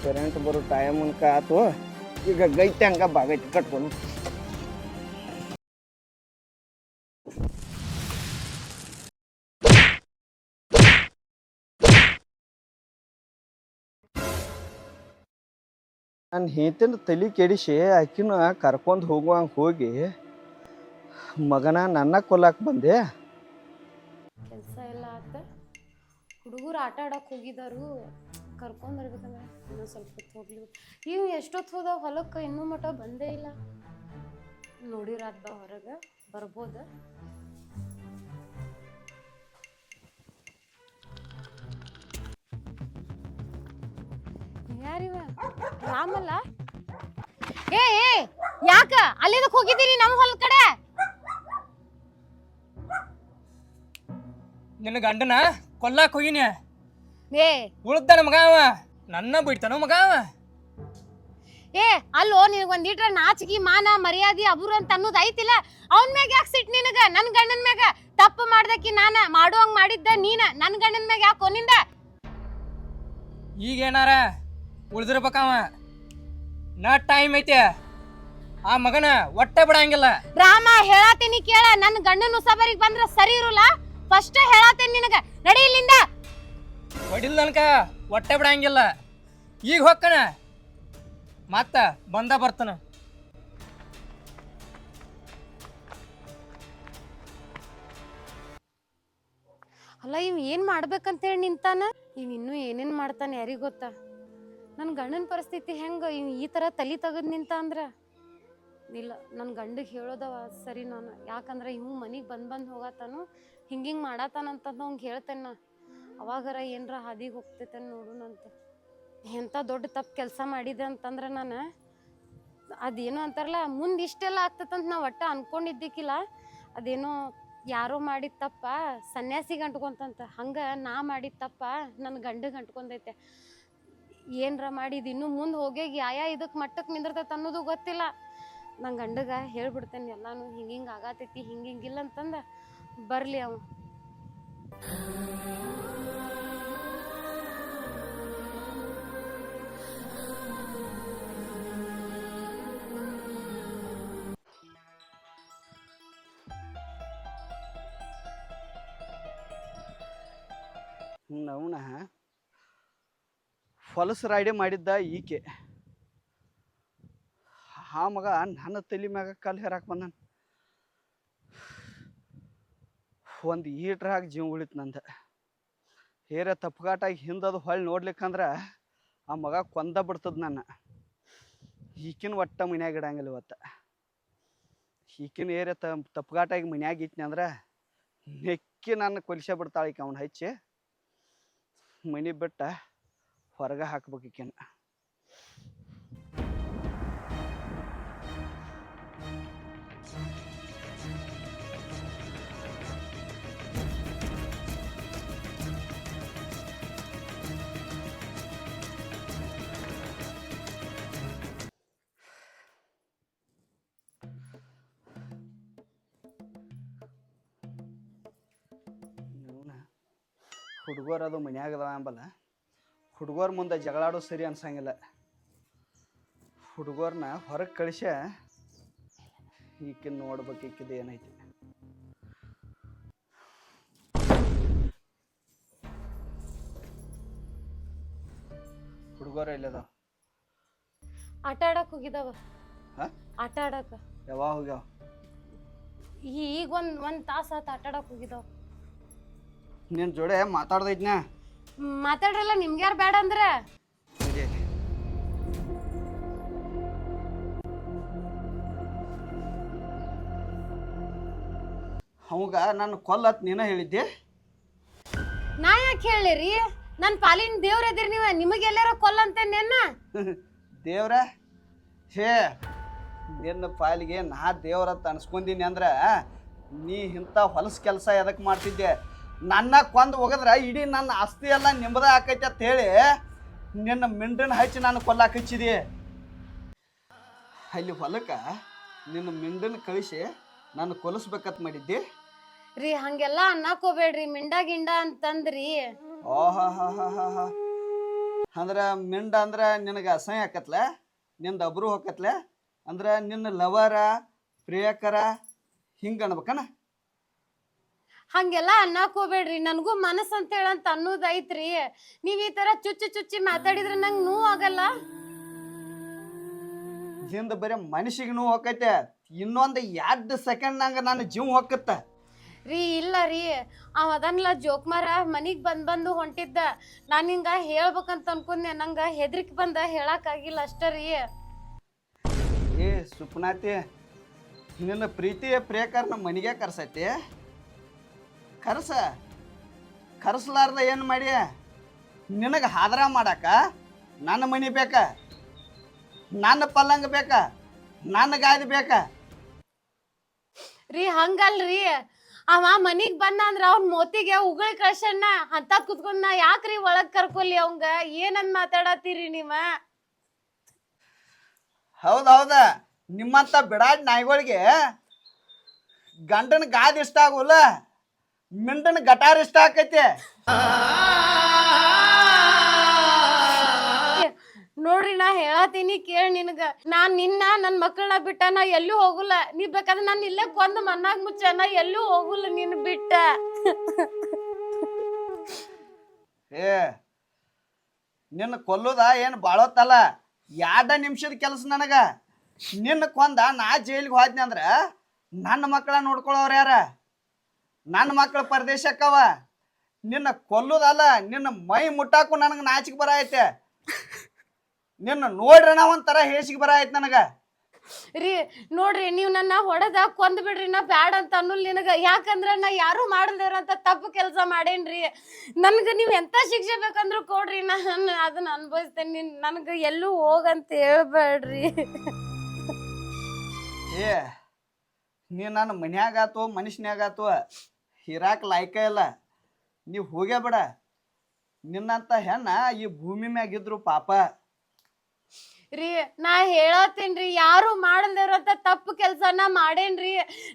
Current ಬರೋ time ಅನ್ಕ ಆತು. ಈಗ ಗೈತೆ ಹಂಗ ಬಾಗೈತಿ ಕಟ್ಕೊಂಡು ನಾನು ಹೇಳ್ತೀನಿ ತಲೆ ಕೆಡಿಸಿ ಆಕಿನ ಕರ್ಕೊಂಡು ಹೋಗುವಂಗೆ ಹೋಗಿ ಮಗನ ನನ್ನ ಕೊಲ್ಲಾಕ ಬಂದೆ. ಕೆಲಸ ಎಲ್ಲ ಆತ. ಹುಡುಗರು ಆಟ ಆಡಕ್ಕೆ ಹೋಗಿದ್ದಾರು, ಕರ್ಕೊಂಡ್ಬರ್ಬೇಕಂದ್ರೆ ಇನ್ನೂ ಸ್ವಲ್ಪ ಹೊತ್ತು ಹೋಗ್ಲಿ. ಇವು ಎಷ್ಟೊತ್ತು ಹೋದ ಹೊಲಕ್ಕೆ ಇನ್ನೂ ಮಟ್ಟ ಬಂದೇ ಇಲ್ಲ. ನೋಡಿರಾದ ಹೊರಗೆ ಬರ್ಬೋದ. ಯಾರಿವ ರಾಮಲ್ಲ? ಏ ಯಾಕ ಅಲ್ಲಿದಕ್ಕೆ ಹೋಗಿದ್ದೀರಿ ನಮ್ಮ ಹೊಲದ ಕಡೆ? ನಿನ್ನ ಗಂಡನ ಕೊಲ್ಲಾಕ್ ಹೋಗಿನಿ. ಏ ಉಳ್ದಾನ ಮಗ ಅವ, ನನ್ನ ಬಿಡ್ತಾನ ಮಗ ಅವ. ಏ ಅಲ್ಲೋ ನಿನಗೊಂದ್ ಲೀಟ್ರ ನಾಚಿಕೆ ಮಾನ ಮರ್ಯಾದೆ ಅಬುರು ಅಂತ ಅನ್ನೋದು ಐತಿಲ್ಲ. ಅವನ ಮ್ಯಾಗ ಯಾಕೆ ಸಿಟ್ಟು ನಿನಗ? ನನ್ನ ಗಂಡನ ಮ್ಯಾಗ ತಪ್ಪು ಮಾಡ್ದಕ್ಕಿ ನಾನ ಮಾಡುವಂಗ್ ಮಾಡಿದ್ದ ನೀನ. ನನ್ನ ಗಂಡನ ಮ್ಯಾಗ ಯಾಕೆ ನಿಂದ? ಈಗೇನಾರ ಉಳ್ದಿರ್ಬೇಕವ. ನಾ ಟೈಮ್ ಐತೆ, ಆ ಮಗನ ಒಟ್ಟೆ ಬಿಡಂಗಿಲ್ಲ. ರಾಮ ಹೇಳಾತೀನಿ ಕೇಳ, ನನ್ನ ಗಂಡನ ಉಸಬರಿಗೆ ಬಂದ್ರ ಸರಿ ಇರುಲ್ಲ. ಫಸ್ಟ್ ಹೇಳಾತೀನಿ ನಿನಗ, ನಡಿ ಇಲ್ಲಿಂದ. ಹೊಡಿಲ್ ನನ್ಕ ಒಟ್ಟೆ ಬಿಡಂಗಿಲ್ಲ. ಈಗ ಹೊಕ್ಕನ ಮತ್ತ ಬಂದ ಬರ್ತಾನ. ಅಲ್ಲ ಇವ್ ಏನ್ ಮಾಡ್ಬೇಕಂತೇಳಿ ನಿಂತಾನ. ಇವ್ ಇನ್ನೂ ಏನೇನ್ ಮಾಡ್ತಾನೆ ಯಾರಿಗ ಗೊತ್ತ. ನನ್ನ ಗಂಡನ ಪರಿಸ್ಥಿತಿ ಹೆಂಗ ಇವ್ ಈ ತರ ತಲಿ ತೆಗದ್ ನಿಂತ ಅಂದ್ರ ಇಲ್ಲ. ನನ್ನ ಗಂಡಿಗೆ ಹೇಳೋದವ ಸರಿ ನಾನು. ಯಾಕಂದ್ರೆ ಇವ್ ಮನಿಗೆ ಬಂದ್ ಹೋಗತಾನು, ಹಿಂಗಿಂಗ್ ಮಾಡತಾನಂತ ಅವ್ಗೆ ಹೇಳ್ತೇನೆ. ಅವಾಗಾರ ಏನರ ಹಾದಿಗೆ ಹೋಗ್ತೈತೇನೆ ನೋಡುನಂತ. ಎಂಥ ದೊಡ್ಡ ತಪ್ಪು ಕೆಲಸ ಮಾಡಿದೆ ಅಂತಂದ್ರೆ ನಾನು ಅದೇನೋ ಅಂತಾರಲ್ಲ, ಮುಂದೆ ಇಷ್ಟೆಲ್ಲ ಆಗ್ತೈತಂತ ನಾವು ಒಟ್ಟು ಅನ್ಕೊಂಡಿದ್ದಕ್ಕಿಲ್ಲ. ಅದೇನೋ ಯಾರೋ ಮಾಡಿದ ತಪ್ಪ ಸನ್ಯಾಸಿಗೆ ಅಂಟ್ಕೊಂತಂತ, ಹಂಗೆ ನಾ ಮಾಡಿದ ತಪ್ಪ ನನ್ನ ಗಂಡಿಗೆ ಅಂಟ್ಕೊಂಡೈತೆ. ಏನರ ಮಾಡಿದ್ದು ಇನ್ನೂ ಮುಂದೆ ಹೋಗಿ ಯಾ ಇದಕ್ಕೆ ಮಟ್ಟಕ್ಕೆ ನಿಂದಿರ್ತೈತೆ ಅನ್ನೋದು ಗೊತ್ತಿಲ್ಲ. ನನ್ನ ಗಂಡಗೆ ಹೇಳ್ಬಿಡ್ತೇನೆ ಎಲ್ಲಾನು, ಹಿಂಗಿಂಗೆ ಆಗತೈತಿ ಹಿಂಗಿಂಗಿಲ್ಲ ಅಂತಂದು ಬರಲಿ ಅವ. ನವನ ಹೊಲಸು ರಾಯ್ಡೆ ಮಾಡಿದ್ದ ಈಕೆ. ಆ ಮಗ ನನ್ನ ತಲೆ ಮ್ಯಾಗ ಕಲ್ಲು ಹೇರಾಕ್ ಬಂದಾನ. ಒಂದು ಈಟ್ರಾಗ ಜೀವ ಉಳಿತು ನಂದ. ಹೇರ ತಪ್ಪುಗಾಟಾಗಿ ಹಿಂದದು ಹೊಳ್ಳಿ ನೋಡ್ಲಿಕ್ಕಂದ್ರೆ ಆ ಮಗ ಕೊಂದ ಬಿಡ್ತದ ನನ್ನ. ಈಕಿನ ಒಟ್ಟ ಮನ್ಯಾಗ ಇಡಂಗಿಲ್ಲ ಇವತ್ತು. ಈಕಿನ ಏರ ತಪ್ಪುಗಾಟಾಗಿ ಮನ್ಯಾಗ ಇಟ್ನಿ ಅಂದ್ರೆ ನೆಕ್ಕಿ ನನ್ನ ಕೊಲಿಸೇ ಬಿಡ್ತಾಳೆ ಈಕೆ. ಅವ್ನು ಹಚ್ಚಿ ಮನೆ ಬಿಟ್ಟ ಹೊರಗೆ ಹಾಕ್ಬೇಕು ಈಕೆನ. ಹುಡುಗರು ಅದು ಮನ್ಯಾಗದವ ಅಂಬಲ್ಲ, ಹುಡುಗರ ಮುಂದೆ ಜಗಳಾಡೋ ಸರಿ ಅನ್ಸಂಗಿಲ್ಲ. ಹುಡುಗರ್ನ ಹೊರಗೆ ಕಳಿಸ ಈಕಿನ ನೋಡ್ಬೇಕು, ಈಕಿದು ಏನೈತಿ. ಹುಡುಗರು ಎಲ್ಲದಾವ? ಆಟ ಆಡಕ್ಕೆ ಹೋಗಿದಾವ. ಆಟ ಆಡಕ್ಕೆ ಯಾವಾಗ ಹೋಗ್ಯಾವ? ಈಗ ಒಂದು ತಾಸು ಆತ ಆಟ ಆಡಕ್ಕೆ ಹೋಗಿದಾವ. ನಿನ್ನ ಜೋಡೆ ಮಾತಾಡ್ದೈತ್ನ? ಮಾತಾಡ್ರಲ್ಲ, ನಿಮ್ಗೆ ಯಾರು ಬೇಡ ಅಂದ್ರೆ? ಅವಾಗ ನಾನು ಕೊಲ್ಲತ್ ನೀನ ಹೇಳಿದ್ದೆ. ನಾ ಯಾಕೆ ಹೇಳಿರಿ? ನನ್ನ ಪಾಲಿನ ದೇವ್ರ ಎದಿರಿ ನೀವು. ನಿಮಗೆಲ್ಲಾರ ಕೊಲ್ಲಂತೇನ? ದೇವ್ರ ಹೇ, ನಿನ್ನ ಪಾಲಿಗೆ ನಾ ದೇವ್ರತ್ತ ಅನ್ಸ್ಕೊಂಡೀನಿ ಅಂದ್ರೆ ನೀ ಇಂಥ ಹೊಲಸು ಕೆಲಸ ಎದಕ್ಕೆ ಮಾಡ್ತಿದ್ದೆ? ನನ್ನ ಕೊಂದು ಹೋಗಿದ್ರೆ ಇಡೀ ನನ್ನ ಆಸ್ತಿ ಎಲ್ಲ ನಿಮ್ಮದ ಆಕೈತೆ ಅಂತ ಹೇಳಿ ನಿನ್ನ ಮಿಂಡನ ಹಚ್ಚಿ ನಾನು ಕೊಲ್ಲಾಕ ಹಚ್ಚಿದಿ. ಅಲ್ಲಿ ಹೊಲಕ್ಕೆ ನಿನ್ನ ಮಿಂಡನ ಕಳಿಸಿ ನಾನು ಕೊಲಿಸ್ಬೇಕತ್ ಮಾಡಿದ್ದೆ. ರೀ ಹಂಗೆಲ್ಲ ಅನ್ನಕ್ ಹೋಗ್ಬೇಡ್ರಿ, ಮಿಂಡ ಗಿಂಡ ಅಂತಂದ್ರಿ. ಓಹಾ ಹಾ ಹಾ ಹಾ ಹಾ ಅಂದ್ರೆ ಮಿಂಡ ಅಂದ್ರೆ ನಿನಗೆ ಅಸಹ್ಯ ಆಕತ್ಲ, ನಿಂದ ಅಬ್ರು ಹೋಗತ್ಲ, ಅಂದ್ರೆ ನಿನ್ನ ಲವರ ಪ್ರಿಯಕರ ಹಿಂಗೆ ಅನ್ಬೇಕನ? ಹಂಗೆಲ್ಲ ಅನ್ನಕ್ ಹೋಗ್ಬೇಡ್ರಿ, ನನಗೂ ಮನಸ್ಸು ಅಂತ ಹೇಳಂತ ಅನ್ನೋದು ಐತ್ರಿ. ನೀವ್ ಈ ತರ ಚುಚ್ಚಿ ಚುಚ್ಚಿ ಮಾತಾಡಿದ್ರೆ ನಂಗೆ ನೋವು ಆಗಲ್ಲ? ಹಿಂದೆ ಬರೀ ಮನುಷ್ಯಗೆ ನೋವು ಹೋಗೈತೆ, ಇನ್ನೊಂದು 2 ಸೆಕೆಂಡ್ನಾಗ ನನ್ನ ಜೀವ ಹೋಗತ್ತ. ರೀ ಇಲ್ಲ ರೀ, ಅವ ಅದನ್ಲ ಜೋಕ್ಮಾರ ಮನಿಗ್ ಬಂದು ಹೊಂಟಿದ್ದ. ನಾನು ಹಿಂಗ ಹೇಳ್ಬೇಕಂತ ಅನ್ಕೊಂಡೆ, ನಂಗೆ ಹೆದ್ರಿಕೆ ಬಂದ ಹೇಳಕ್ಕಾಗಿಲ್ಲ ಅಷ್ಟೇ ರೀ. ಏ ಸುಪ್ನಾತಿ, ನಿನ್ನ ಪ್ರೀತಿಯ ಪ್ರಿಯಕರನ ಮನೆಗೆ ಕರ್ಸೈತಿ. ಕರ್ಸಲಾರ್ದ ಏನು ಮಾಡಿ ನಿನಗೆ ಹಾದ್ರ ಮಾಡಾಕ ನನ್ನ ಮನೆ ಬೇಕ, ನನ್ನ ಪಲ್ಲಂಗ ಬೇಕ, ನನ್ನ ಗಾದಿ ಬೇಕ? ರೀ ಹಂಗಲ್ರಿ, ಅವ ಮನಿಗ್ ಬಂದ ಅಂದ್ರ ಅವ್ನ ಮೋತಿಗೆ ಉಗುಳಿ ಕಳ್ಸಣ್ಣ ಅಂತ ಕುತ್ಕೊಂಡ್ ನಾ ಯಾಕ್ರಿ ಒಳಗ್ ಕರ್ಕೊಲಿ ಅವಂಗ? ಏನಂದ್ ಮಾತಾಡತ್ತೀರಿ ನೀವ? ಹೌದೌದ, ನಿಮ್ಮಂತ ಬಿಡಾಡ್ ನಾಯಿಗಳಿಗೆ ಗಂಡನ ಗಾದಿ ಇಷ್ಟ ಆಗೋಲ್ಲ, ಮಿಂಡನ ಗಟಾರ್ ಇಷ್ಟ ಆಕೈತಿ. ನೋಡ್ರಿ ನಾ ಹೇಳತೀನಿ ಕೇಳಿ ನಿನಗ, ನಾನ್ ನನ್ ಮಕ್ಕಳನ್ನ ಬಿಟ್ಟ ನಾ ಎಲ್ಲೂ ಹೋಗುಲ್ಲ. ನೀ ಬೇಕಾದ್ರೆ ನಾನು ಇಲ್ಲೇ ಕೊಂದು ಮಣ್ಣಾಗ ಮುಚ್ಚ, ನಾ ಎಲ್ಲೂ ಹೋಗುಲ್ಲ ನಿನ್ ಬಿಟ್ಟ. ಏ ನಿನ್ನ ಕೊಲ್ಲುದ ಏನು ಬಾಳೋತ್ತಲ್ಲ, 2 ನಿಮಿಷದ ಕೆಲಸ ನನಗ. ನಿನ್ನ ಕೊಂದ ನಾ ಜೈಲಿಗೆ ಹೋದ್ನಿ ಅಂದ್ರ ನನ್ನ ಮಕ್ಕಳ ನೋಡ್ಕೊಳ್ಳೋರು ಯಾರ? ನನ್ನ ಮಕ್ಕಳ ಪರದೇಶಕ್ಕವ. ನಿನ್ನ ಕೊಲ್ಲುದಲ್ಲ, ನಿನ್ನ ಮೈ ಮುಟ್ಟಾಕು ನನಗೆ ನಾಚಿಕೆ ಬರ ಐತೆ. ನಿನ್ನ ನೋಡ್ರಿ ನಾ ಒಂಥರ ಹೇಸಿಗೆ ಬರ ಐತೆ ನನಗ. ರೀ ನೋಡ್ರಿ, ನೀವ್ ನನ್ನ ಹೊಡೆದ ಕೊಂದ್ ಬಿಡ್ರಿ, ನಾ ಬ್ಯಾಡ ಅಂತ ಅನ್ನುಲ್ ನಿನಗ. ಯಾಕಂದ್ರ ನಾ ಯಾರು ಮಾಡಲ್ದಿರಂತ ತಪ್ಪು ಕೆಲಸ ಮಾಡೇನ್ರಿ. ನನ್ಗ ನೀವ್ ಎಂತ ಶಿಕ್ಷೆ ಬೇಕಂದ್ರು ಕೊಡ್ರಿ, ನಾನು ಅದನ್ನ ಅನ್ಭವಿಸ್ತೇನೆ. ನನ್ಗ ಎಲ್ಲೂ ಹೋಗಂತ ಹೇಳ್ಬೇಡ್ರಿ. ಏ ನೀ ನನ್ನ ಮನ್ಯಾಗಾತು ಮನುಷ್ಯನ್ಯಾಗಾತು ಹಿರಾಕ್ ಲಾಯ್ಕ ಇಲ್ಲ, ನೀವು ಹೋಗೇ ಬಿಡ. ನಿನ್ನಂತ ಹೆಣ್ಣ ಈ ಭೂಮಿ ಮ್ಯಾಗಿದ್ರು ಪಾಪ. ರೀ ನಾ ಹೇಳತ್ತೇನ್ರಿ, ಯಾರು ಮಾಡಲ್ದಿರಂತ ತಪ್ಪು ಕೆಲ್ಸ ನಾ ಮಾಡೇನ್ರಿ.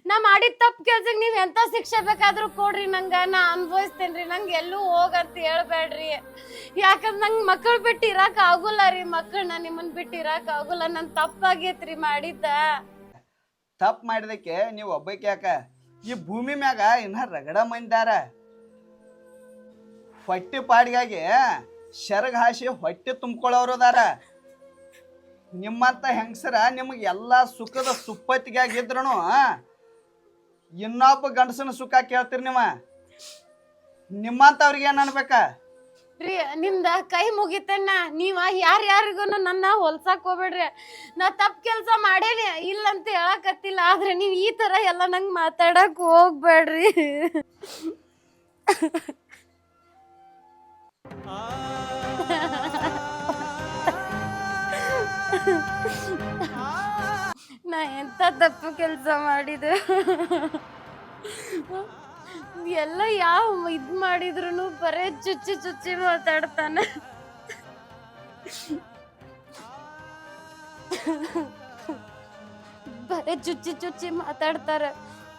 ನಾ ಮಾಡಿದ ತಪ್ಪು ಕೆಲ್ಸಕ್ಕೆ ನೀವ್ ಎಂತ ಶಿಕ್ಷೆ ಬೇಕಾದ್ರೂ ಕೊಡ್ರಿ ನಂಗ, ನಾ ಅನ್ಭವಿಸ್ತೇನ್ರಿ. ನಂಗೆ ಎಲ್ಲೂ ಹೋಗಂತ ಹೇಳ್ಬೇಡ್ರಿ. ಯಾಕಂದ್ರೆ ನಂಗೆ ಮಕ್ಕಳು ಬಿಟ್ಟು ಇರಾಕ್ ಆಗುಲ್ಲ ರೀ. ಮಕ್ಕಳನ್ನ ನಿಮ್ಮನ್ ಬಿಟ್ಟು ಇರಾಕ್ ಆಗುಲ್ಲ. ನನ್ ತಪ್ಪಾಗೈತ್ರಿ ಮಾಡಿದ್ದ. ತಪ್ಪು ಮಾಡಿದಕ್ಕೆ ನೀವು ಒಬ್ಬಕ್ಕೆ ಯಾಕ? ಈ ಭೂಮಿ ಮ್ಯಾಗ ಇನ್ನ ರಗಡ ಮಂದಿದಾರ. ಹೊಟ್ಟೆ ಪಾಡಿಗಾಗಿ ಶರಗ್ ಹಾಸಿ ಹೊಟ್ಟೆ ತುಂಬ್ಕೊಳ್ಳೋರು ಅದಾರ. ನಿಮ್ಮಂತ ಹೆಂಗಸರ ನಿಮಗೆ ಎಲ್ಲ ಸುಖದ ಸುಪ್ಪತ್ತಿಗಾಗಿದ್ರು ಇನ್ನೊಬ್ಬ ಗಂಡಸನ ಸುಖ ಕೇಳ್ತೀರಿ ನೀವು. ನಿಮ್ಮಂತವ್ರಿಗೆ ಏನು ಅನ್ಬೇಕ? ರೀ ನಿಮ್ದ ಕೈ ಮುಗಿತಣ್ಣ, ನೀವ ಯಾರ್ಯಾರಿಗೂ ನನ್ನ ಹೊಲ್ಸಾಕ್ ಹೋಗ್ಬೇಡ್ರಿ. ನಾ ತಪ್ಪು ಕೆಲಸ ಮಾಡೇನಿ ಇಲ್ಲಂತ ಹೇಳಕತ್ತಿಲ್ಲ, ಆದ್ರೆ ನೀವ್ ಈ ತರ ಎಲ್ಲ ನಂಗೆ ಮಾತಾಡಕ್ ಹೋಗ್ಬೇಡ್ರಿ. ನಾ ಎಂತ ತಪ್ಪು ಕೆಲಸ ಮಾಡಿದೆ? ಎಲ್ಲ ಯಾವ ಇದ್ ಮಾಡಿದ್ರು ಬರೇ ಚುಚ್ಚಿ ಚುಚ್ಚಿ ಮಾತಾಡ್ತಾನೆ. ಬರೇ ಚುಚ್ಚಿ ಚುಚ್ಚಿ ಮಾತಾಡ್ತಾರ.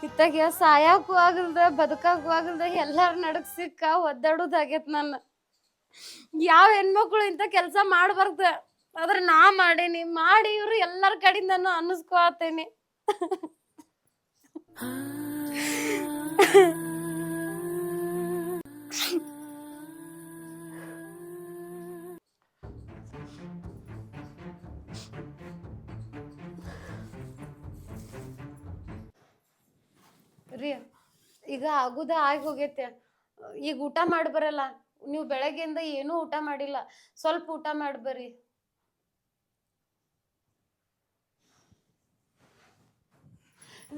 ಇತ್ತಾಗ ಸಾಯಕ್ಕೂ ಆಗಲ್ದ ಬದುಕಾಗೂ ಆಗಲ್ದ ಎಲ್ಲಾರ ನಡಕ್ ಸಿಕ್ಕ ಒದ್ದಾಡೋದಾಗೈತ್. ನನ್ನ ಯಾವ ಹೆಣ್ಮಕ್ಳು ಇಂಥ ಕೆಲಸ ಮಾಡ್ಬಾರ್ದ, ಆದ್ರೆ ನಾ ಮಾಡೇನಿ. ಮಾಡಿ ಇವ್ರು ಎಲ್ಲರ ಕಡೆಯಿಂದನು ಅನ್ನಿಸ್ಕೊಳ್ತೇನಿ. ರೀ ಈಗ ಆಗುದ ಆಗಿ ಹೋಗೈತೆ. ಈಗ ಊಟ ಮಾಡಿ ಬರಲ್ಲ ನೀವು? ಬೆಳಗ್ಗೆಯಿಂದ ಏನೂ ಊಟ ಮಾಡಿಲ್ಲ, ಸ್ವಲ್ಪ ಊಟ ಮಾಡಿ ಬರ್ರಿ.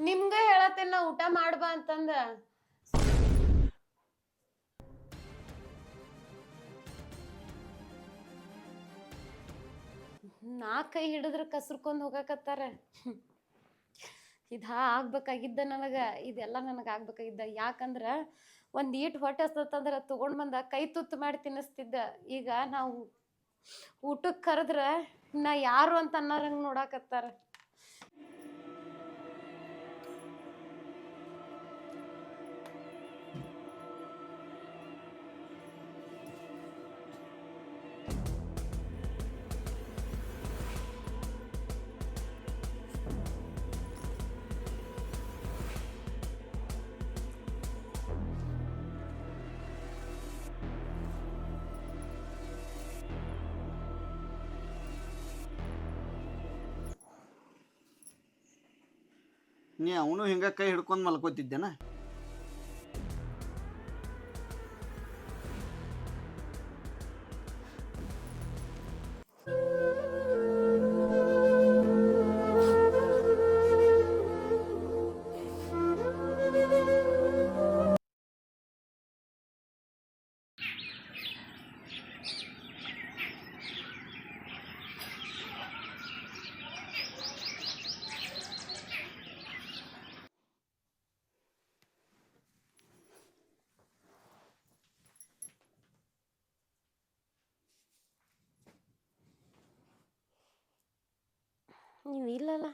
ನಿಮ್ಗೆ ಹೇಳತ್ತೇನ ಊಟ ಮಾಡ್ಬಾ ಅಂತಂದ. ನಾ ಕೈ ಹಿಡಿದ್ರ ಕಸ್ರಕೊಂಡ್ ಹೋಗಾಕತ್ತಾರ. ಇದ ಆಗ್ಬೇಕಾಗಿದ್ದ ನನಗ, ಇದೆಲ್ಲ ನನಗ ಆಗ್ಬೇಕಾಗಿದ್ದ. ಯಾಕಂದ್ರ ಒಂದ್ ಈಟ್ ಹೊಟ್ಟೆ ಹಸ್ತಂದ್ರ ತಗೊಂಡ್ ಬಂದ ಕೈ ತುತ್ತು ಮಾಡಿ ತಿನ್ನಿಸ್ತಿದ್ದ. ಈಗ ನಾವು ಊಟಕ್ಕೆ ಕರೆದ್ರ ನಾ ಯಾರು ಅಂತ ಅನ್ನೋರಂಗ್ ನೋಡಾಕತ್ತಾರ. ನೀ ಅವನು ಹಿಂಗ ಕೈ ಹಿಡ್ಕೊಂಡು ಮಲ್ಕೋತಿದ್ದೇನ? ನೀವು ಇಲ್ಲಲ್ಲ,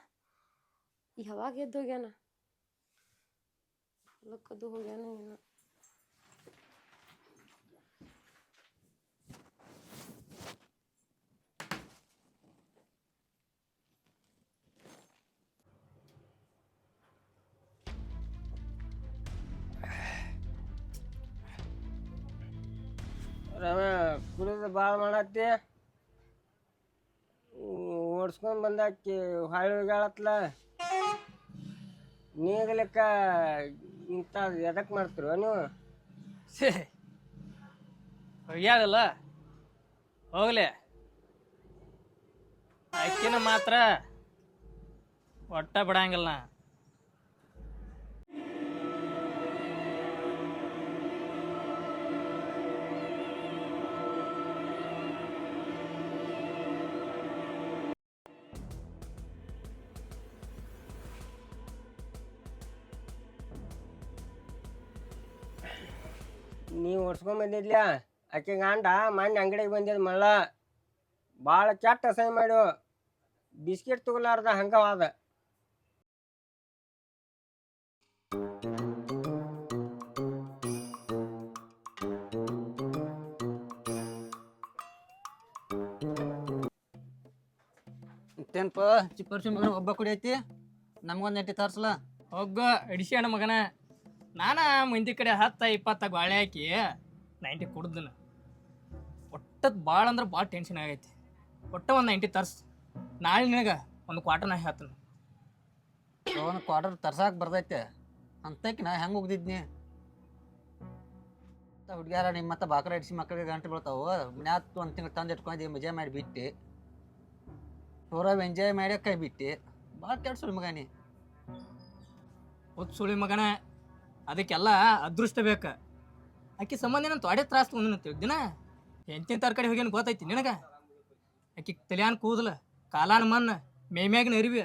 ಯಾವಾಗ ಎದ್ದು ಹೋಗ್ಯಾನ? ಹೊಲಕ್ಕದು ಹೋಗ್ಯಾನ ಏನು? ರಮ ಕುಡಿದು ಭಾಳ ಮಾಡತ್ತಿ, ಓಡಿಸ್ಕೊಂಡ್ ಬಂದಾಕಿ ಹೊಳ್ಳಿ ಹೋಗ್ಯಾಳತ್ಲ. ನೀಗಲಿಕ್ಕ ಇಂಥ ಎದಕ್ಕೆ ಮಾಡ್ತಿರೋ ನೀವು? ಹೋಗ್ಯಾಳಲ್ಲ ಹೋಗ್ಲಿ, ಅಕ್ಕಿನ ಮಾತ್ರ ಒಟ್ಟ ಬಿಡಂಗಿಲ್ಲ. ನೀವು ಓಡಿಸ್ಕೊಂಡ್ ಬಂದಿದ್ಲ, ಆಕೆ ಗಂಡ ಮೊನ್ನೆ ಅಂಗಡಿಗೆ ಬಂದಿದ್ ಮಳ್ಳ ಭಾಳ ಕೆಟ್ಟ ಅಸಹ್ಯ ಮಾಡು. ಬಿಸ್ಕಿಟ್ ತಗೊಲಾರ್ದ ಹಂಗವಾದ. ಮತ್ತೇನಪ್ಪ ಚಿಪ್ಪರ್ಸಿ ಮಗನ ಒಬ್ಬ ಕುಡಿಯೈತಿ, ನಮ್ಗೊಂದು ನೆಟ್ಟಿ ತರ್ಸಲ. ಹೋಗ ಅಡಿಸ್ಯಾಣ ಮಗನ. ನಾನ ಮಂದಿ ಕಡೆ 10-20 ಬಾಳೆ ಹಾಕಿ 90 ಕುಡ್ದನ. ಒಟ್ಟದ್ ಭಾಳ ಅಂದ್ರೆ ಭಾಳ ಟೆನ್ಷನ್ ಆಗೈತಿ. ಒಟ್ಟ ಒಂದು 90 ತರ್ಸ್. ನಾಳೆ ನಿನಗೆ ಒಂದು ಕ್ವಾರ್ಟರ್ ನಾ ಹೇಳ್ತೀನಿ. ಒಂದು ಕ್ವಾರ್ಟರ್ ತರ್ಸಾಕ್ ಬರ್ತೈತೆ ಅಂತಕ್ಕೆ ನಾ ಹೆಂಗೆ ಹೋಗ್ದಿದ್ನಿ? ಹುಡುಗ್ಯಾರ ನಿಮ್ಮ ಮತ್ತೆ ಬಾಕರ ಇಡ್ಸಿ ಮಕ್ಕಳಿಗೆ ಗಂಟೆ ಬೀಳ್ತಾವು. ಮನ್ಯಾತ್ ಒಂದು ತಿಂಗಳು ತಂದು ಇಟ್ಕೊಂಡು ಮಜಾ ಮಾಡಿ ಬಿಟ್ಟು ಸೋರಾವ್ ಎಂಜಾಯ್ ಮಾಡಿ ಕೈ ಬಿಟ್ಟು ಭಾಳ ಕೆಡ್ಸು ಮಗ ನೀ. ಒತ್ತು ಸುಳಿ ಮಗನ, ಅದಕ್ಕೆಲ್ಲ ಅದೃಷ್ಟ ಬೇಕು. ಆಕಿ ಸಂಬಂಧ ನಾನು ತೊಡೆ ತ್ರಾಸ ತೊಗೊಂಡಿನ ತಿಳಿದಿನ. ಎಂತಿನ ತರಕಾರಿ ಹೋಗ್ಯಾನ ಗೊತ್ತೈತಿ ನಿನಗೆ? ಆಕಿ ತಲಿಯಾನ್ ಕೂದಲ, ಕಾಲಾನ ಮಣ್ಣು, ಮೇಮ್ಯಾಗಿನ ಅರಿವಿ.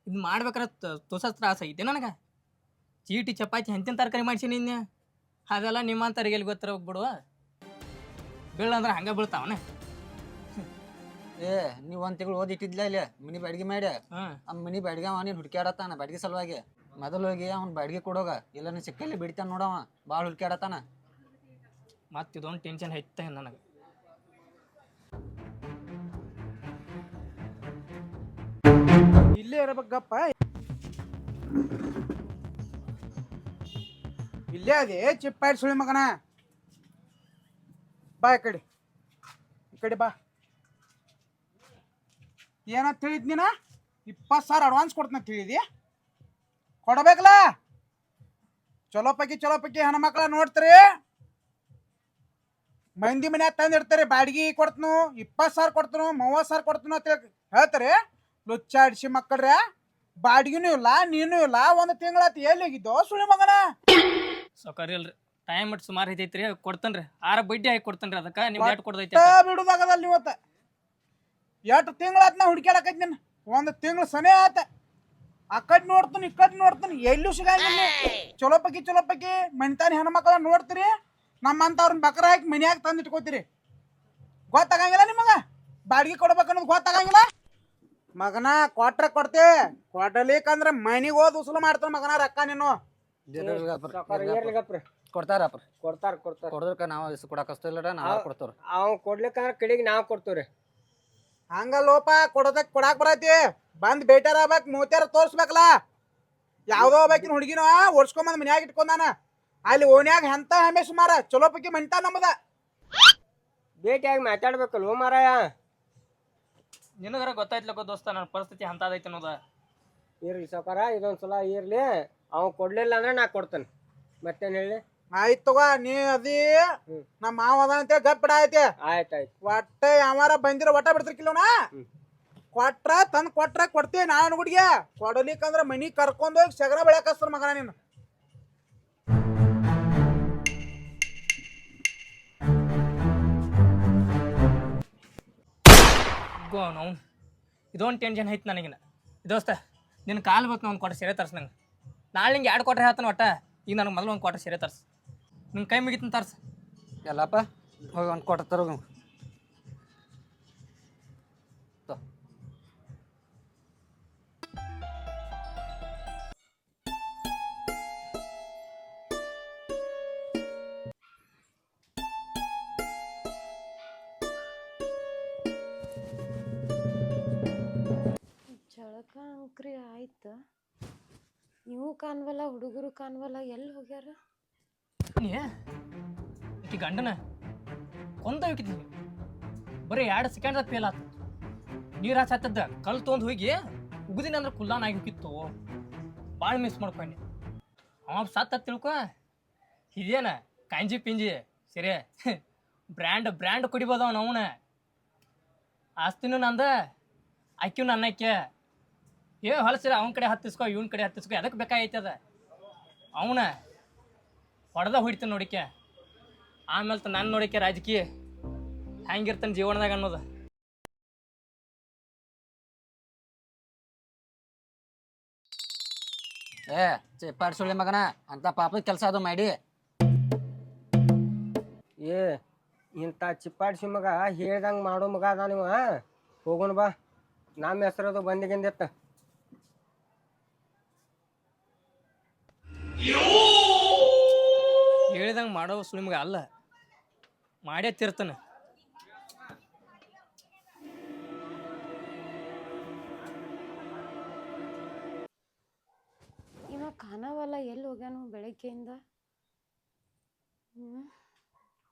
ಇದು ಮಾಡ್ಬೇಕಾರೆ ತುಸ ತ್ರಾಸ ಐತಿ ನನಗೆ. ಚೀಟಿ ಚಪಾತಿ ಎಂತಿನ ತರಕಾರಿ ಮಾಡ್ಸೀನಿ ಇನ್ನ. ಅದೆಲ್ಲ ನಿಮ್ಮಂತರಿಗೆ ಎಲ್ಲಿ ಗೊತ್ತಿರ ಹೋಗ್ಬಿಡುವ. ಬೀಳಂದ್ರೆ ಹಂಗೆ ಬೀಳ್ತಾವನೆ. ಏ ನೀವು ಒಂದು ತಿಂಗಳು ಓದಿಟ್ಟಿದ್ಲ ಇಲ್ಲಿ ಮಿನಿ ಬಾಡಿಗೆ ಮಾಡಿ. ಆ ಮಿನಿ ಬಾಡಿಗೆ ಅವ ನೀನು ಹುಡುಕ್ಯಾಡತ್ತಾನ ಬಾಡಿಗೆ ಸಲುವಾಗಿ. ಮೊದಲು ಹೋಗಿ ಅವ್ನು ಬಾಡಿಗೆ ಕೊಡೋಗ, ಇಲ್ಲ ನೀನು ಸಿಕ್ಕಲ್ಲಿ ಬಿಡ್ತಾನ ನೋಡವ, ಭಾಳ ಹುಡುಕ್ಯಾಡತ್ತಾನ. ಮತ್ತು ಇದೊಂದು ಟೆನ್ಷನ್ ಹೆಚ್ಚ ನನಗೆ. ಇಲ್ಲೇ ಇರಬೇಕಪ್ಪ. ಇಲ್ಲೇ ಅದೇ ಚಿಪ್ಪಾಡಿ ಸುಳಿ ಮಗನ. ಬಾ ಈ ಕಡೆ ಬಾ. ಏನಂತ ಹೇಳಿದ್ ನೀನ? 20,000 ಅಡ್ವಾನ್ಸ್ ಕೊಡ್ತೀನಿ ಅಂತ ಹೇಳಿದಿ, ಕೊಡಬೇಕಲ್ಲ? ಚಲೋ ಪೈಕಿ ಹೆಣ್ಮಕ್ಳ ನೋಡ್ತೀರಿ, ಮಂದಿ ಮನ್ಯಾಗ ತಂದಿರ್ತಾರೆ. ಬಾಡಿಗೆ ಕೊಡ್ತನು, 20,000 ಕೊಡ್ತನು, 30,000 ಕೊಡ್ತನು ಅಂತ ಹೇಳ್ತಾರೆ. ಲುಚ್ಚಾಡಿಸಿ ಮಕ್ಕಳ್ರೆ, ಬಾಡಿಗೆನೂ ಇಲ್ಲ, ನೀನು ಇಲ್ಲ. ಒಂದು ತಿಂಗಳಾತು ಎಲ್ಲಿ ಹೋಗಿದ್ದೋ ಸುಳಿ ಮಗನ? ಸೌಕರ್ಯ ಇಲ್ರಿ, ಟೈಮ್ ಇಟ್ಟು ಸುಮಾರು ಐತೈತ್ರಿ, ಕೊಡ್ತೇನ್ರಿ. 6 ಬಡ್ಡಿ ಹಾಕಿ ಕೊಡ್ತೇನ್ರಿ. ಅದಕ್ಕೆ ನಿಮ್ಗೆ ಎಷ್ಟು ಕೊಡ್ದೈತಿ ಬಿಡುದಾಗದಲ್ಲ ನೀವತ್ತ. ಎಷ್ಟು ತಿಂಗಳಾತ್ ನಾ ಹುಡುಕ್ಯಾಡಕೈತಿ ನೀನು. ಒಂದು ತಿಂಗಳು ಸನೇ ಆತ. ಆ ಕಡೆ ನೋಡ್ತೀನಿ, ಈ ಕಡೆ ನೋಡ್ತೀನಿ, ಎಲ್ಲೂ ಸಿಗಂಗಿಲ್ಲ. ಚಲೋ ಪೈಕಿ ಮನಿತಾನ ಹೆಣ್ಮಕ್ಳ ನೋಡ್ತೀರಿ, ನಮ್ಮಂತವ್ರನ್ನ ಬಕರ ಹಾಕಿ ಮನ್ಯಾಗ ತಂದು ಇಟ್ಕೋತೀರಿ. ಗೊತ್ತಾಗಂಗಿಲ್ಲ ನಿಮಗ? ಬಾಡಿಗೆ ಕೊಡ್ಬೇಕನ್ನೋದು ಗೊತ್ತಾಗಂಗಿಲ್ಲ? ಮಗನ ಕೊಟ್ರ ಕೊಡ್ತಿ ಕೊಡಲಿಕ್ಕಂದ್ರ ಮನಿಗ್ ಹೋದ್ ಉಸುಲು ಮಾಡ್ತಾನ ಮಗನ ರೊಕ್ಕ ನೀನು. ಕೊಡ್ತಾರಪ್ಪ ಕೊಡ್ತಾರ ಕೊಡೋದಕ್ಕ ನಾವು ಇಸ್ ಕೊಡಕಸ್ತಿಲ್ಲ ನಾವ್ ಕೊಡ್ತಾರ. ಅವ್ ಕೊಡ್ಲಿಕ್ಕಂದ್ರ ಕಡೆಗೆ ನಾವ್ ಕೊಡ್ತೇವ್ರಿ. ಹಂಗಲ್ಲೋಪ ಕೊಡೋದಕ್ ಕೊಡಾಕ್ ಬರತಿ ಬಂದ್ ಬೇಟಾರ ಆಗ್ಬೇಕ್ ಮೂತ್ಯಾರ ತೋರ್ಸ್ಬೇಕಲ್ಲ. ಯಾವ್ದೋ ಒಬ್ಬಾಕಿನ ಹುಡುಗಿನ ಓಡ್ಸ್ಕೊಂಬಂದ್ ಮನ್ಯಾಗ ಇಟ್ಕೊಂಡಾನ ಅಲ್ಲಿ ಓನ್ಯಾಗ ಎಂತ ಹೆಮ್ಮೆ ಸುಮಾರ ಚಲೋ ಪೈಕಿ ಮಂಟ ನಮ್ಮದ. ಭೇಟಿಯಾಗಿ ಮಾತಾಡ್ಬೇಕಲ್ವ ಮಾರಾಯ. ನಿನಗರ ಗೊತ್ತಾಯ್ತಲಕ್ಕ ದೋಸ್ತ ನನ್ನ ಪರಿಸ್ಥಿತಿ ಅಂತದೈತಿ ಅನ್ನೋದ. ಇರ್ಲಿ ಸಾವ್ಕಾರ ಇದೊಂದ್ಸಲ ಇರ್ಲಿ. ಅವ್ ಕೊಡ್ಲಿಲ್ಲ ಅಂದ್ರೆ ನಾ ಕೊಡ್ತೇನೆ. ಮತ್ತೇನ್ ಹೇಳಿ? ಆಯ್ತ್ ತಗೋ ನೀ ಅದಿ ನಮ್ಮ ಮಾವ ಅದ ಅಂತೇಳಿ ಗಪ್ ಬಿಡ ಐತಿ. ಆಯ್ತಾಯ್ತು. ಒಟ್ಟ ಯಾವಾರ ಬಂದಿರ ಒಟ್ಟ ಬಿಡ್ತಿರ್ಕಿಲ್ಲವನ ಕೊಟ್ರ ತಂದ್ ಕೊಟ್ರ ಕೊಡ್ತೀವಿ ನಾನು ಗುಡಿಗೆ. ಕೊಡಲಿಕ್ಕಂದ್ರ ಮನಿ ಕರ್ಕೊಂಡೋಗಿ ಸಗರ ಬೆಳಕಸ್ತಾರ ಮಗನ ನೀನು. ನಾವು ಇದೊಂದು ಟೆನ್ಷನ್ ಐತಿ ನನಗಿನ. ದೋಸ್ತ ನಿನ್ನ ಕಾಲು ಬೇಕು ಒಂದು ಕೊಟ್ಟ ಸೀರೆ ತರ್ಸ್ ನಂಗೆ. ನಾಳೆ ನಿಂಗೆ 2 ಕೊಟ್ರೆ ಹೇಳ್ತಾನೆ ಒಟ್ಟ. ಈಗ ನನಗೆ ಮೊದಲು ಒಂದು ಕೊಟ್ಟ ಸೀರೆ ತರ್ಸ್. ನಿನ್ನ ಕೈ ಮುಗಿತನ ತರ್ಸ್. ಎಲ್ಲಪ್ಪ ಹೋಗಿ ಒಂದು ಕೊಡ್ತಾರ. ಜಳಕ ಅಂಕ್ರಿ ಆಯ್ತು. ಇವು ಕಾಣ್ವಲ್ಲ ಹುಡುಗರು ಕಾಣ್ವಲ್ಲ ಎಲ್ಲಿ ಹೋಗ್ಯಾರ? ನೀ ಈಕಿ ಗಂಡನ ಕೊಂದೋಗಿದ್ದಿ ಬರೀ 2 ಸೆಕೆಂಡ್ದಾಗ ಫೇಲ್ ಆತ. ನೀರು ಹಚ್ಚತ್ತದ ಕಲ್ ತೊಗೊಂಡು ಹೋಗಿ ಉಗುದಿನ ಅಂದ್ರೆ ಕುಲ್ಲಾನ ಆಗಿ ಹೋಗಿತ್ತು. ಭಾಳ ಮಿಸ್ ಮಾಡ್ಕೊಂಡೆ. ಅವ ಸತ್ತ ತಿಳ್ಕೊ ಇದೇನ ಕಾಂಜಿ ಪಿಂಜಿ ಸರಿ ಬ್ರ್ಯಾಂಡ್ ಕುಡಿಬೋದು ಅವನು. ಅವನ ಆಸ್ತಿನೂ ನಂದ ಅಕ್ಕಿವ್ ನನ್ನ ಅಕ್ಕೆ. ಹೊಲಸಿರ ಅವನ ಕಡೆ ಹತ್ತಿಸ್ಕೊ ಇವನ ಕಡೆ ಹತ್ತಿಸ್ಕೊ ಅದಕ್ಕೆ ಬೇಕಾಗೈತೆ ಅದ. ಅವನ ಹೊಡೆದ ಹೊಡಿತಾನೆ ನೋಡಿಕೆ. ಆಮೇಲೆ ನಾನು ನೋಡಿಕೆ ರಾಜಕೀಯ ಹೆಂಗಿರ್ತಾನೆ ಜೀವನದಾಗ ಅನ್ನೋದು. ಚಿಪ್ಪಾಡ್ ಸುಳ್ಳಿ ಮಗನ ಅಂತ ಪಾಪದ ಕೆಲಸ ಅದು ಮಾಡಿ. ಇಂಥ ಚಿಪ್ಪಾಡ್ಸಿ ಮಗ ಹೇಳ್ದಂಗೆ ಮಾಡೋ ಮಗ ಅದ ನೀವು. ಹೋಗೋಣ ಬಾ. ನಮ್ಮ ಹೆಸರದು ಬಂದಿಗಿಂದೆತ್ತ. ಹೇಳಿದಂಗೆ ಮಾಡೋ ಸುಳ್ಳಿ ಮಗ ಅಲ್ಲ, ಮಾಡೇ ತಿರ್ತಾನೆ. ಇವ ಕಾಣವಲ್ಲ ಎಲ್ಲಿ ಹೋಗ್ಯಾನು ಬೆಳಗ್ಗೆಯಿಂದ.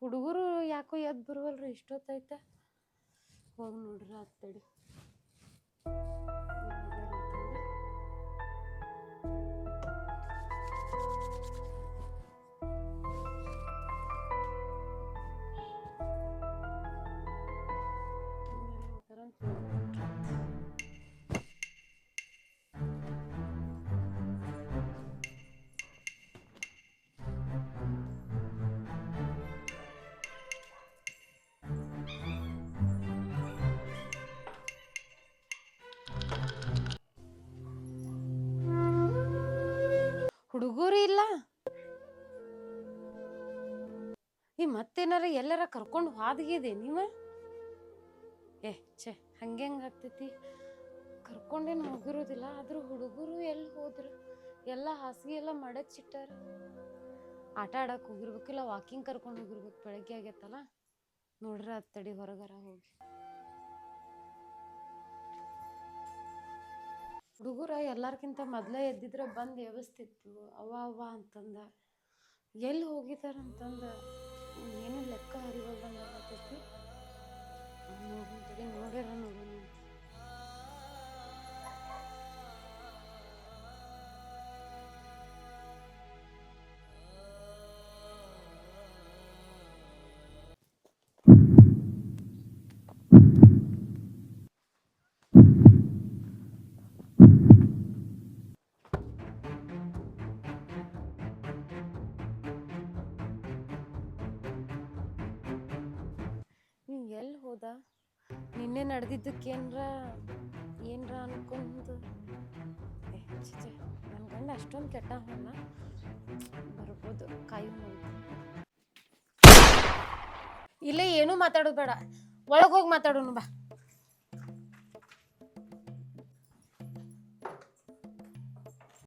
ಹುಡುಗರು ಯಾಕೋ ಎದ್ದು ಬರುವಲ್ರಿ ಇಷ್ಟೊತ್ತೈತೆ. ಹೋಗಿ ನೋಡ್ರಿ ಅತ್ತಡಿ. ಹುಡುಗರು ಇಲ್ಲ. ಈ ಮತ್ತೇನಾರ ಎಲ್ಲಾರ ಕರ್ಕೊಂಡು ಹಾದ್ಗಿದೆ ನೀವ? ಛೇ ಹಂಗೆಂಗೆ ಆಗ್ತೈತಿ. ಕರ್ಕೊಂಡೇನು ಹೋಗಿರೋದಿಲ್ಲ. ಆದ್ರೂ ಹುಡುಗರು ಎಲ್ಲಿ ಹೋದ್ರು? ಎಲ್ಲ ಹಾಸಿಗೆ ಎಲ್ಲ ಮಡಚಿಟ್ಟಾರ. ಆಟ ಆಡಕ್ಕೆ ಹೋಗಿರ್ಬೇಕಿಲ್ಲ, ವಾಕಿಂಗ್ ಕರ್ಕೊಂಡು ಹೋಗಿರ್ಬೇಕು. ಬೆಳಗ್ಗೆ ಆಗೈತಲ್ಲ ನೋಡ್ರಿ ಅತ್ತಡಿ ಹೊರಗರ ಹೋಗಿ. ಹುಡುಗರ ಎಲ್ಲಾರ್ಕಿಂತ ಮೊದ್ಲೇ ಎದ್ದಿದ್ರೆ ಬಂದು ವ್ಯವಸ್ಥಿತ್ತು ಅವ್ವ ಅಂತಂದ. ಎಲ್ಲಿ ಹೋಗಿದಾರಂತಂದ ಏನು ಲೆಕ್ಕ ಹರಿವಲ್ದಂಗೆ ಆಗತೈತಿ. ನೋಡ್ಯಾರ ನೋಡೋಣ. ಎಲ್ಲಿ ಹೋದ? ನಿನ್ನೆ ನಡೆದಿದ್ದಕ್ಕೆ ಏನ್ರ ಅನ್ಕೊಂಡು. ನನ್ನ ಗಂಡ ಅಷ್ಟೊಂದು ಕೆಟ್ಟ ಹೋಲ್ಲ. ಬರ್ಬೋದು ಕಾಯಿ ಇಲ್ಲೇ ಏನೂ ಮಾತಾಡೋದು ಬೇಡ, ಒಳಗೆ ಹೋಗಿ ಮಾತಾಡೋಣ ಬಾ.